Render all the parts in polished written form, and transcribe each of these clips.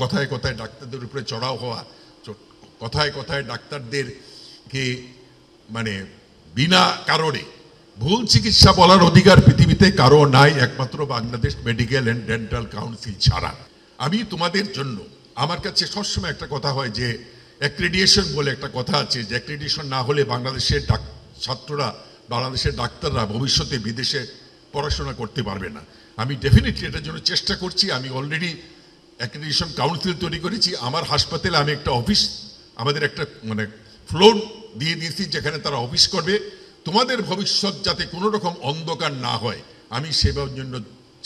কথায় কথায় ডাক্তারদের উপরে চড়াও হওয়া, কথায় কথায় ডাক্তারদেরকে মানে বিনা কারণে ভুল চিকিৎসা বলার অধিকার পৃথিবীতে কারো নাই, একমাত্র Bangladesh medical and dental council ছাড়া। আমি তোমাদের জন্য, আমার কাছে সবসময় একটা কথা হয় যে অ্যাক্রেডিটেশন বলে একটা কথা আছে, যে অ্যাক্রেডিটেশন না হলে বাংলাদেশের ছাত্ররা, বাংলাদেশের ডাক্তাররা ভবিষ্যতে বিদেশে পড়াশোনা করতে পারবে না। আমি ডেফিনেটলি এটার জন্য চেষ্টা করছি। আমি অলরেডি অ্যাক্রেডিটেশন কাউন্সিল তৈরি করেছি। আমার হাসপাতালে আমি একটা অফিস, আমাদের একটা মানে ফ্লোর দিয়ে দিয়েছি যেখানে তারা অফিস করবে। তোমাদের ভবিষ্যৎ যাতে কোনো রকম অন্ধকার না হয় আমি সেবার জন্য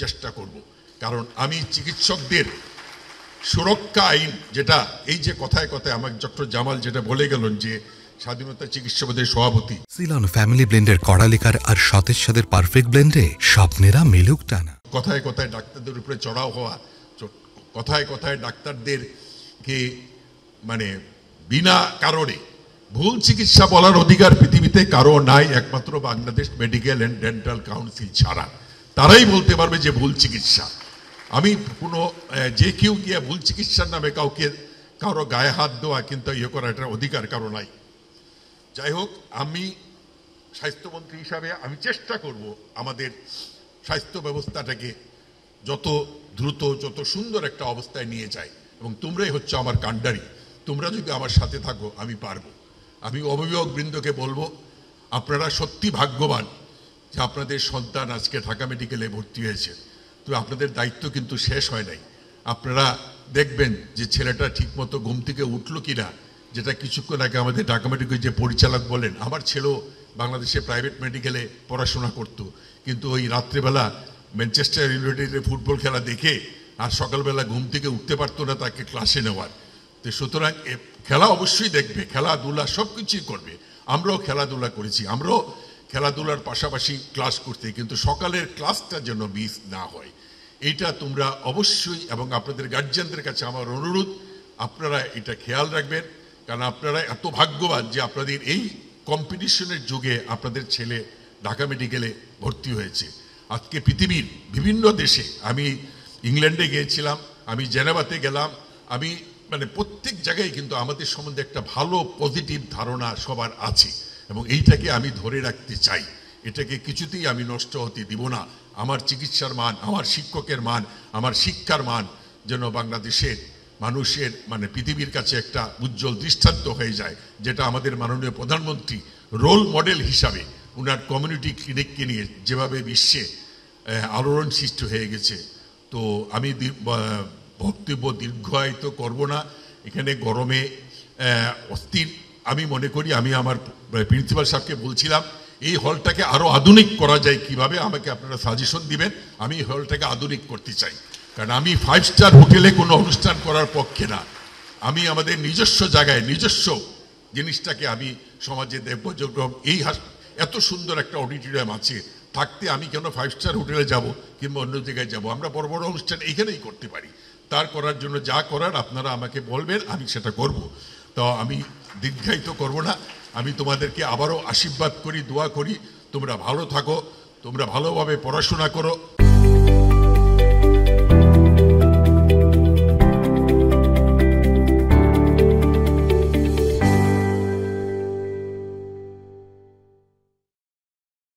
চেষ্টা করব। কারণ আমি চিকিৎসকদের সুরক্ষা আইন, যেটা এই যে কথায় কথায় আমার ডক্টর জামাল যেটা বলে গেলেন যে স্বাধীনতা চিকিৎসা বোর্ডের সভাপতি, সিলন ফ্যামিলি ব্লেন্ডের কড়ালিকার আর সতেজ সাদের পারফেক্ট ব্লেন্ডে স্বপ্নেরা মেলুক টানা। কথায় কথায় ডাক্তারদের উপরে চড়াও হওয়া, কথায় কথায় ডাক্তারদেরকে মানে বিনা কারণে ভুল চিকিৎসা বলার অধিকার পৃথিবীতে কারো নাই, একমাত্র Bangladesh medical and dental council ছাড়া। তারাই বলতে পারবে যে ভুল চিকিৎসা। আমি কোনো যে কেউ গিয়ে ভুল চিকিৎসার নামে কারো গায়ে হাত দেওয়া কিন্তু ইয়ে করা এটার অধিকার কারো নাই। যাই হোক, আমি স্বাস্থ্যমন্ত্রী হিসাবে আমি চেষ্টা করব আমাদের স্বাস্থ্য ব্যবস্থাটাকে যত দ্রুত, যত সুন্দর একটা অবস্থায় নিয়ে যায়। এবং তোমরাই হচ্ছে আমার কাণ্ডারি। তোমরা যদি আমার সাথে থাকো আমি পারবো। আমি অভিভাবকবৃন্দকে বলবো, আপনারা সত্যি ভাগ্যবান যে আপনাদের সন্তান আজকে ঢাকা মেডিকেলে ভর্তি হয়েছে। তো আপনাদের দায়িত্ব কিন্তু শেষ হয় নাই। আপনারা দেখবেন যে ছেলেটা ঠিকমতো ঘুম থেকে উঠলো কিনা, যেটা কিছুক্ষণ আগে আমাদের ঢাকা মেডিকেল যে পরিচালক বলেন, আমার ছেলেও বাংলাদেশে প্রাইভেট মেডিকেলে পড়াশোনা করতো, কিন্তু ওই রাত্রেবেলা ম্যানচেস্টার ইউনাইটেডের ফুটবল খেলা দেখে আর সকালবেলা ঘুম থেকে উঠতে পারতো না তাকে ক্লাসে নেওয়ার। তো সুতরাং খেলা অবশ্যই দেখবে, খেলাধুলা সব কিছুই করবে। আমরাও খেলাধুলা করেছি, আমরাও খেলাধুলার পাশাপাশি ক্লাস করতে, কিন্তু সকালের ক্লাসটা যেন মিস না হয় এইটা তোমরা অবশ্যই, এবং আপনাদের গার্জিয়ানদের কাছে আমার অনুরোধ, আপনারা এটা খেয়াল রাখবেন। কারণ আপনারা এত ভাগ্যবান যে আপনাদের এই কম্পিটিশনের যুগে আপনাদের ছেলে ঢাকা মেডিকেলে ভর্তি হয়েছে। আজকে পৃথিবীর বিভিন্ন দেশে, আমি ইংল্যান্ডে গিয়েছিলাম, আমি জেনেভাতে গেলাম, আমি মানে প্রত্যেক জায়গায় কিন্তু আমাদের সম্বন্ধে একটা ভালো পজিটিভ ধারণা সবার আছে, এবং এইটাকে আমি ধরে রাখতে চাই। এটাকে কিছুতেই আমি নষ্ট হতে দিব না। আমার চিকিৎসার মান, আমার শিক্ষকের মান, আমার শিক্ষার মান যেন বাংলাদেশের মানুষের মানে পৃথিবীর কাছে একটা উজ্জ্বল দৃষ্টান্ত হয়ে যায়, যেটা আমাদের মাননীয় প্রধানমন্ত্রী রোল মডেল হিসাবে উনার কমিউনিটি ক্লিনিককে নিয়ে যেভাবে বিশ্বে আলোড়ন সৃষ্টি হয়ে গেছে। তো আমি বক্তব্য দীর্ঘায়িত করব না। এখানে গরমে অস্থির আমি মনে করি, আমি আমার প্রিন্সিপাল সাহেবকে বলছিলাম এই হলটাকে আরও আধুনিক করা যায় কিভাবে, আমাকে আপনারা সাজেশন দিবেন। আমি এই হলটাকে আধুনিক করতে চাই, কারণ আমি 5 স্টার হোটেলে কোনো অনুষ্ঠান করার পক্ষে না। আমি আমাদের নিজস্ব জায়গায় নিজস্ব জিনিসটাকে আমি সমাজে দেখব। যেরকম এই এত সুন্দর একটা অডিটোরিয়াম আছে, থাকতে আমি কেন 5 স্টার হোটেলে যাব কিংবা অন্য জায়গায় যাব? আমরা বড় বড় অনুষ্ঠান এইখানেই করতে পারি। তার করার জন্য যা করার আপনারা আমাকে বলবেন, আমি সেটা করব। তো আমি দীর্ঘায়িত করব না। আমি তোমাদেরকে আবারও আশীর্বাদ করি, দোয়া করি, তোমরা ভালো থাকো, তোমরা ভালোভাবে পড়াশোনা করো।